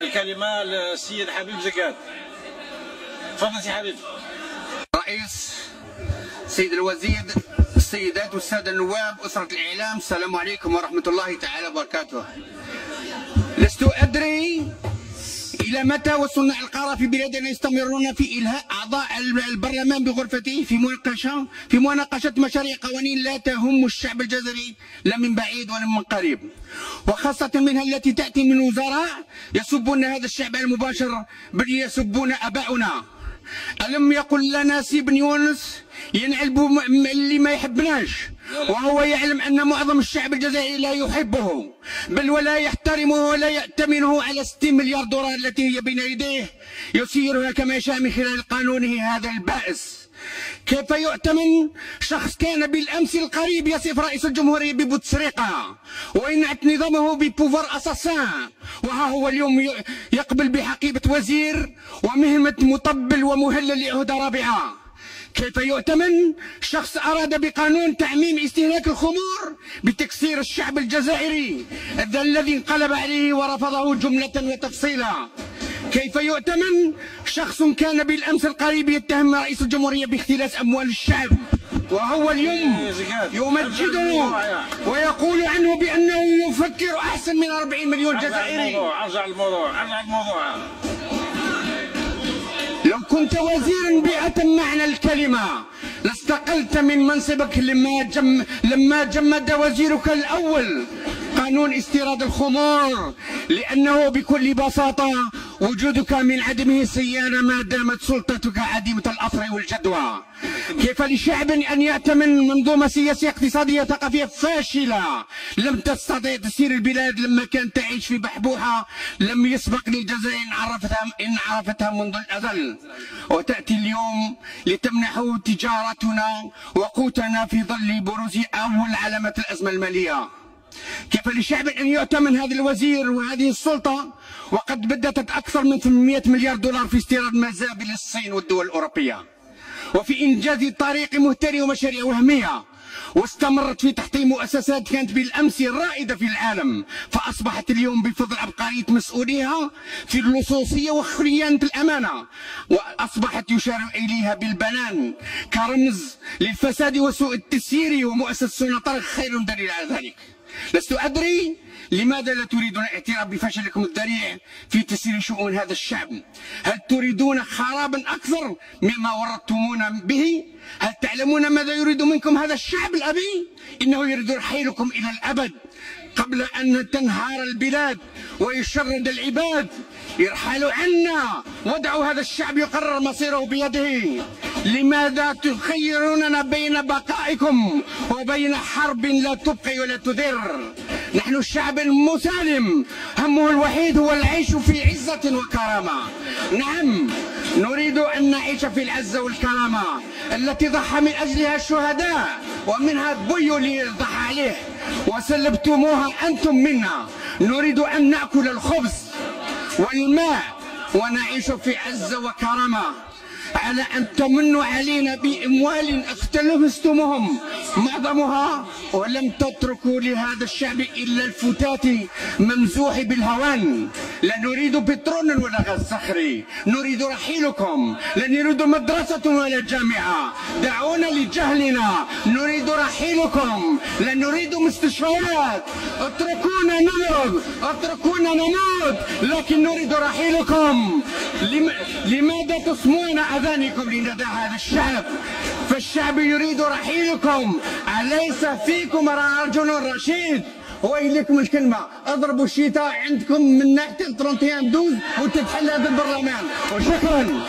الكلمة للسيد حبيب زكاد. تفضل سي حبيب. رئيس، سيد الوزير، السيدات والسادة النواب، أسرة الإعلام، السلام عليكم ورحمة الله تعالى وبركاته. لست أدري إلى متى وصناع القرار في بلادنا يستمرون في إلهاء أعضاء البرلمان بغرفته في مناقشة مشاريع قوانين لا تهم الشعب الجزائري لا من بعيد ولا من قريب، وخاصة منها التي تأتي من وزراء يسبون هذا الشعب المباشر بل يسبون أباؤنا. ألم يقل لنا سي بن يونس ينعلب اللي ما يحبناش، وهو يعلم أن معظم الشعب الجزائري لا يحبه بل ولا يحترمه ولا يأتمنه على 60 مليار دولار التي هي بين يديه يسيرها كما يشاء من خلال قانونه هذا البائس. كيف يؤتمن شخص كان بالأمس القريب يصف رئيس الجمهورية ببوتسريقة وينعت نظامه ببوفر أساسان، وها هو اليوم يقبل بحقيبة وزير ومهمة مطبل ومهلل لعهدة رابعة. كيف يؤتمن شخص أراد بقانون تعميم استهلاك الخمور بتكسير الشعب الجزائري الذي انقلب عليه ورفضه جملة وتفصيلا. كيف يؤتمن شخص كان بالأمس القريب يتهم رئيس الجمهورية باختلاس أموال الشعب وهو اليوم يمجده ويقول عنه بأنه يفكر أحسن من 40 مليون جزائري. ارجع الموضوع. لو كنت وزيرا بأتم معنى الكلمة لاستقلت من منصبك لما جمد وزيرك الأول قانون استيراد الخمور، لأنه بكل بساطة وجودك من عدمه سيانة ما دامت سلطتك عديمة الأثر والجدوى. كيف لشعب أن يأتمن منظومة سياسية اقتصادية ثقافية فاشلة لم تستطيع تسير البلاد لما كانت تعيش في بحبوحة لم يسبق للجزائر إن عرفتها منذ الأزل، وتأتي اليوم لتمنحه تجارتنا وقوتنا في ظل بروز أول علامات الأزمة المالية. كيف لشعب أن يؤتمن هذا الوزير وهذه السلطة وقد بدت أكثر من 800 مليار دولار في استيراد مزابل للصين والدول الأوروبية وفي إنجاز طريق مهتري ومشاريع وهمية، واستمرت في تحطيم مؤسسات كانت بالأمس رائدة في العالم فأصبحت اليوم بفضل عبقرية مسؤوليها في اللصوصية وخيانة الأمانة وأصبحت يشار إليها بالبنان كرمز للفساد وسوء التسيير، ومؤسسة طرق خير دليل على ذلك. لست أدري لماذا لا تريدون الاعتراف بفشلكم الذريع في تسيير شؤون هذا الشعب؟ هل تريدون خرابا أكثر مما ورطتمونا به؟ هل تعلمون ماذا يريد منكم هذا الشعب الأبي؟ إنه يريد رحيلكم إلى الأبد قبل أن تنهار البلاد ويشرد العباد. يرحلوا عنا ودعوا هذا الشعب يقرر مصيره بيده. لماذا تخيروننا بين بقائكم وبين حرب لا تبقي ولا تذر؟ نحن الشعب المسالم همه الوحيد هو العيش في عزة وكرامة. نعم، نريد أن نعيش في العزة والكرامة التي ضحى من أجلها الشهداء ومنها البيو اللي ضحى عليه وسلبتموها أنتم منا. نريد أن نأكل الخبز والماء ونعيش في عزة وكرامة على أن تمنوا علينا بأموال اقتلستموهم معظمها ولم تتركوا لهذا الشعب إلا الفتات ممزوح بالهوان. لا نريد بترول ولا غاز صخري، نريد رحيلكم. لا نريد مدرسة ولا جامعة، دعونا لجهلنا. نريد رحيلكم. لا نريد مستشفيات، اتركونا نمرض، اتركونا نموت، لكن نريد رحيلكم. لماذا تصمون أذانكم لنداء هذا الشعب؟ فالشعب يريد رحيلكم. أليس فيكم رجل رشيد؟ ويلكم الكلمة، اضربوا الشتاء عندكم من ناحية 31 12 وتتحل هذا البرلمان. وشكرا.